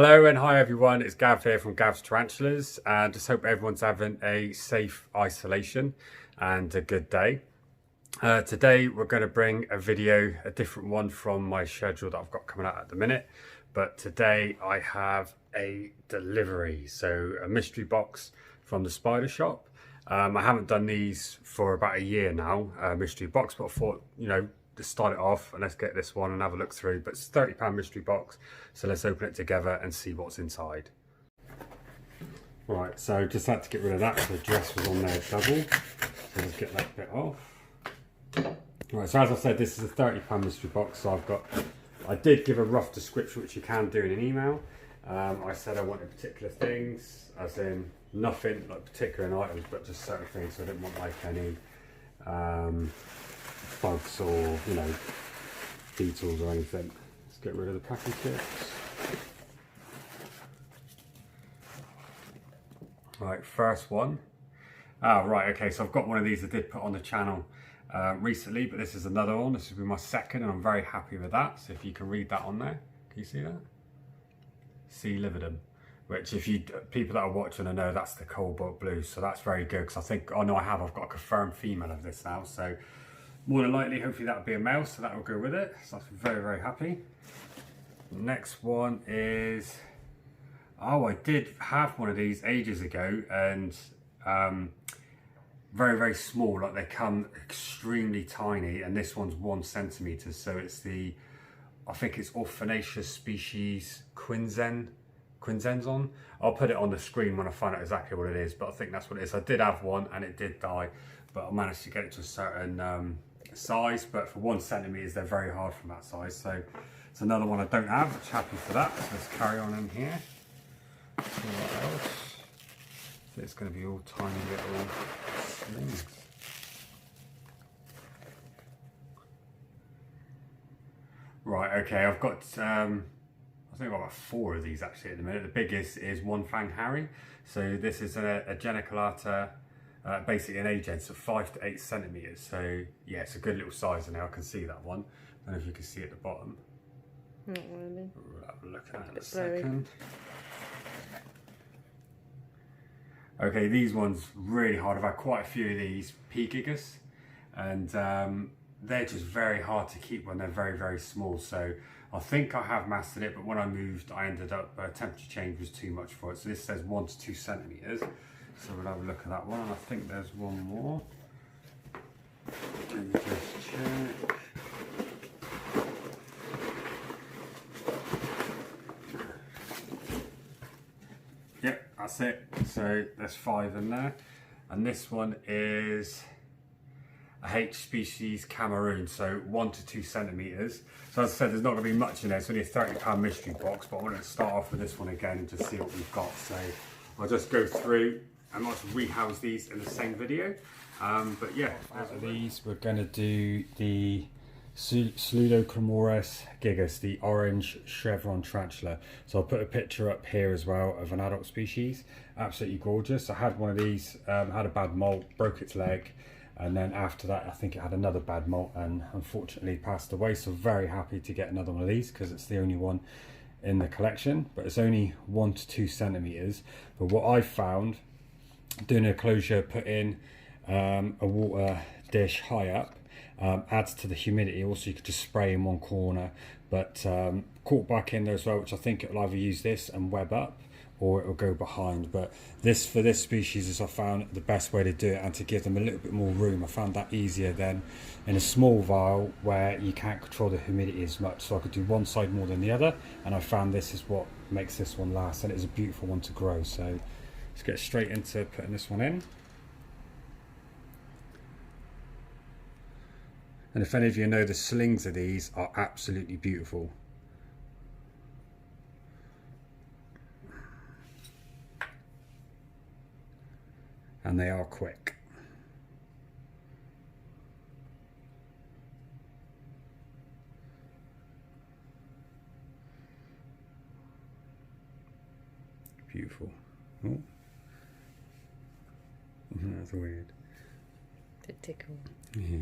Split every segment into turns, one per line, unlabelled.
Hello and hi everyone, it's Gav here from Gav's Tarantulas, and just hope everyone's having a safe isolation and a good day. Today we're going to bring a video, a different one from my schedule that I've got coming out at the minute, but today I have a delivery, so a mystery box from the Spider Shop. I haven't done these for about a year now, mystery box, but I thought, you know, to start it off and let's get this one and have a look through. But it's a £30 mystery box, so let's open it together and see what's inside. Right, so just had to get rid of that, the dress was on there double, so let's get that bit off. Right, so as I said, this is a £30 mystery box, so I did give a rough description, which you can do in an email. I said I wanted particular things, as in nothing like particular in items, but just certain things, so I didn't want like any bugs or, you know, beetles or anything. Let's get rid of the packing tips. Right, first one. Right, okay, so I've got one of these I did put on the channel recently, but this is another one. This will be my second, and I'm very happy with that. So if you can read that on there, can you see that? C. lividum, which if you people that are watching I know that's the Cobalt blue, so that's very good, because I think, oh no, I've got a confirmed female of this now, so more than likely, hopefully that'll be a male, so that will go with it. So I'm very, very happy. Next one is, oh, I did have one of these ages ago, and very, very small, like they come extremely tiny, and this one's 1 centimetre, so it's the, I think it's Orphanaceous species Quinzenzon. I'll put it on the screen when I find out exactly what it is, but I think that's what it is. I did have one and it did die, but I managed to get it to a certain size, but for 1 centimetre they're very hard from that size, so it's another one I don't have, which happy for that. So let's carry on in here. See what else. So it's going to be all tiny little slings. Right, okay, I've got I think I've got about 4 of these actually at the minute. The biggest is One Fang Harry. So this is a Geniculata, basically an age end, so 5 to 8 centimetres. So yeah, it's a good little size, and now I can see that one. I don't know if you can see at the bottom.
Not really.
We'll have a look at that in a second. Okay, these ones really hard. I've had quite a few of these pea gigas, and they're just very hard to keep when they're very, very small. So I think I have mastered it, but when I moved, I ended up, temperature change was too much for it. So this says 1 to 2 centimetres. So we'll have a look at that one, and I think there's one more. Let me just check. Yep, that's it. So there's 5 in there. And this one is a H species Cameroon, so 1 to 2 centimetres. So as I said, there's not going to be much in there. It's only a £30 mystery box, but I wanted to start off with this one again and just see what we've got. So I'll just go through and not rehouse these in the same video. But yeah, out of these, we're going to do the Pseudochromorus gigas, the orange chevron tarantula. So I'll put a picture up here as well of an adult species. Absolutely gorgeous. I had one of these, had a bad molt, broke its leg, and then after that I think it had another bad molt and unfortunately passed away. So very happy to get another one of these because it's the only one in the collection, but it's only 1 to 2 centimetres. But what I found doing an enclosure, put in a water dish high up, adds to the humidity. Also you could just spray in one corner, but cork back in there as well, which I think it'll either use this and web up, or it'll go behind. But this, for this species, is I found the best way to do it, and to give them a little bit more room. I found that easier than in a small vial where you can't control the humidity as much. So I could do one side more than the other, and I found this is what makes this one last, and it's a beautiful one to grow. So let's get straight into putting this one in. And if any of you know, the slings of these are absolutely beautiful. And they are quick. Beautiful. Oh. That's weird.
Bit tickle.
Yeah.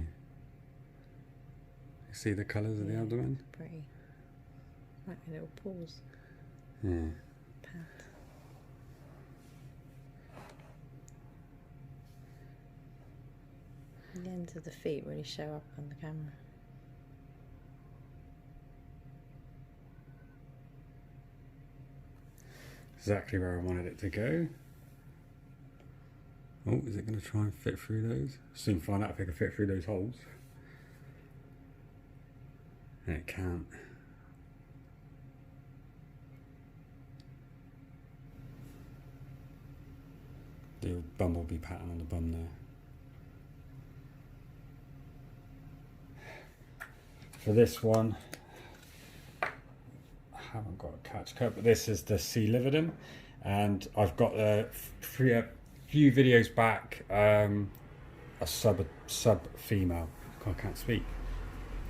You see the colours of the abdomen?
Pretty. Like a little paws.
Yeah.
ends of the feet really show up on the camera.
Exactly where I wanted it to go. Oh, is it going to try and fit through those? Soon find out if it can fit through those holes. And it can't. The old bumblebee pattern on the bum there. For this one, I haven't got a catch cut, but this is the sea lividum, and I've got a few videos back a sub female. I can't speak.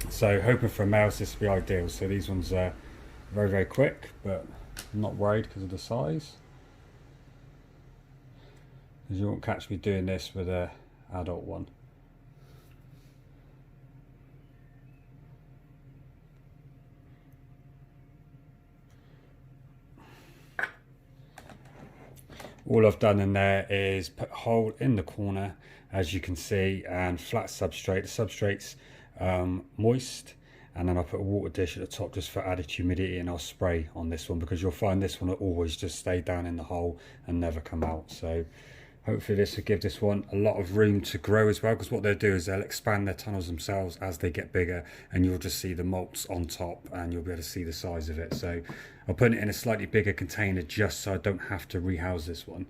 So hoping for a male, this would be ideal. So these ones are very quick, but I'm not worried because of the size. Because you won't catch me doing this with a adult one. All I've done in there is put a hole in the corner, as you can see, and flat substrate. The substrate's moist, and then I'll put a water dish at the top just for added humidity, and I'll spray on this one because you'll find this one will always just stay down in the hole and never come out. So hopefully this will give this one a lot of room to grow as well, because what they'll do is they'll expand their tunnels themselves as they get bigger, and you'll just see the molts on top and you'll be able to see the size of it. So I'll put it in a slightly bigger container just so I don't have to rehouse this one.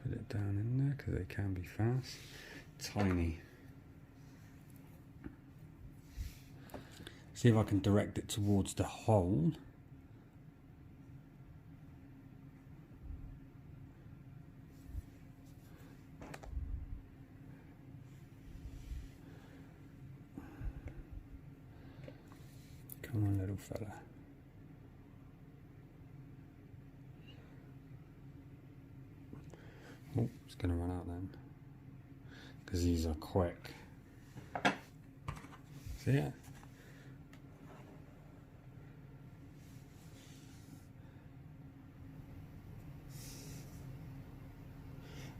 Put it down in there because they can be fast. Tiny. See if I can direct it towards the hole. Come on, little fella. Oh, it's going to run out then, because these are quick. See it?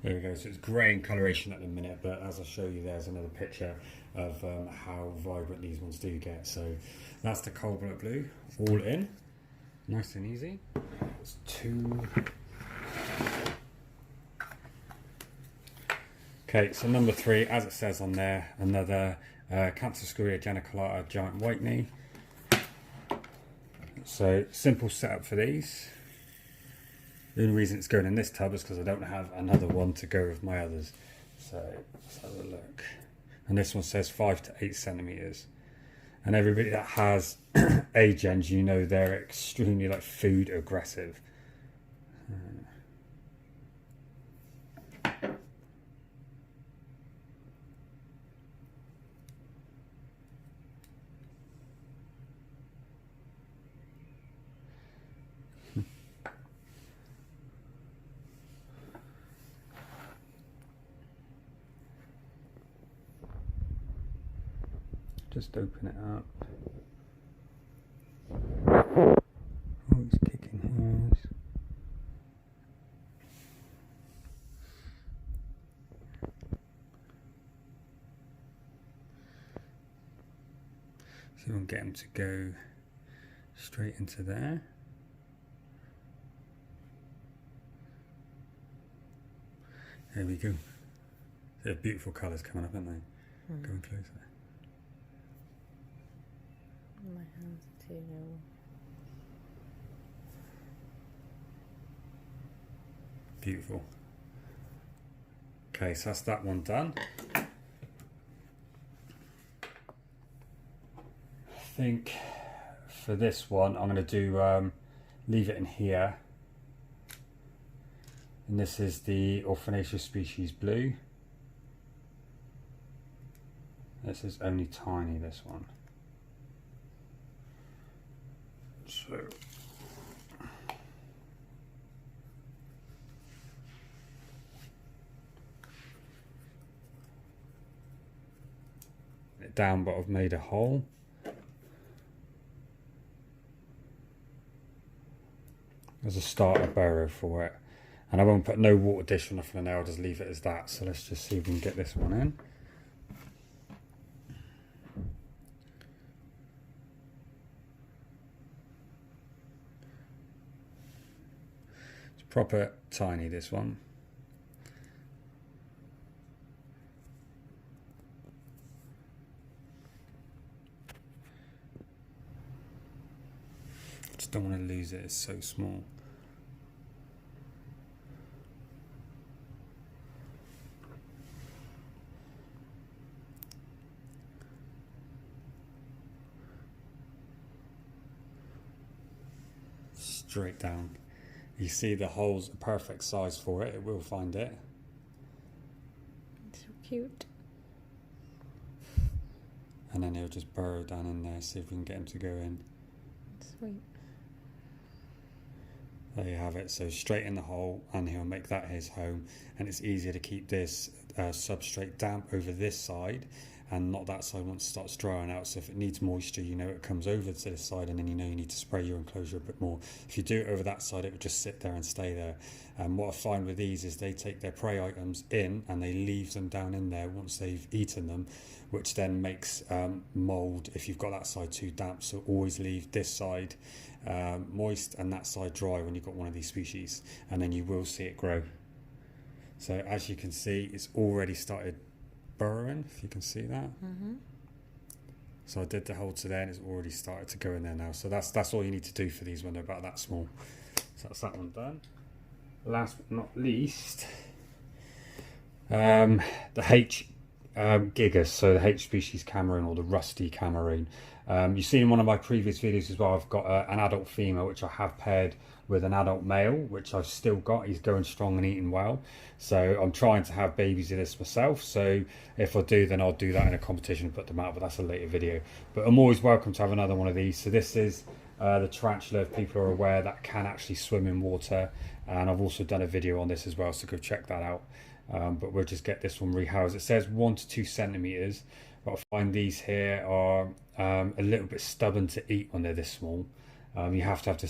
There we go, so it's grey in coloration at the minute, but as I'll show you, there's another picture of how vibrant these ones do get. So that's the Cobalt blue, all in, nice and easy. It's two. Okay, so number 3, as it says on there, another Geniculata giant white knee. So simple setup for these. The only reason it's going in this tub is because I don't have another one to go with my others. So let's have a look. And this one says 5 to 8 centimeters. And everybody that has A-gens, you know they're extremely like food aggressive. Just open it up. Oh, he's kicking hairs. See if we can get him to go straight into there. There we go. They're beautiful colours coming up, aren't they? Going closer.
My hands are too little.
Beautiful. Okay, so that's that one done. I think for this one I'm going to do leave it in here, and this is the Orphanaceous species blue. This is only tiny, this one. So it down, but I've made a hole. as a starter burrow for it. And I won't put no water dish or nothing in there, I'll just leave it as that. So let's just see if we can get this one in. It's proper tiny, this one. Just don't want to lose it, it's so small. Straight down. You see the hole's a perfect size for it, it will find it.
So cute.
And then he'll just burrow down in there, see if we can get him to go in.
Sweet.
There you have it, so straight in the hole, and he'll make that his home. And it's easier to keep this substrate damp over this side and not that side once it starts drying out. So if it needs moisture, you know it comes over to this side, and then you know you need to spray your enclosure a bit more. If you do it over that side, it would just sit there and stay there. And what I find with these is they take their prey items in and they leave them down in there once they've eaten them, which then makes mold if you've got that side too damp. So always leave this side moist and that side dry when you've got one of these species, and then you will see it grow. So as you can see, it's already started burrowing, if you can see that. So I did the hole to there and it's already started to go in there now. So that's all you need to do for these when they're about that small. So that's that one done. Last but not least, the H gigas, so the H species Cameroon, or the rusty Cameroon. You've seen in one of my previous videos as well, I've got an adult female which I have paired with an adult male, which I've still got. He's going strong and eating well, so I'm trying to have babies of this myself. So if I do, then I'll do that in a competition and put them out, but that's a later video. But I'm always welcome to have another one of these. So this is the tarantula, if people are aware, that can actually swim in water, and I've also done a video on this as well, so go check that out. But we'll just get this one rehoused. It says 1 to 2 centimeters, but I find these here are a little bit stubborn to eat when they're this small. You have to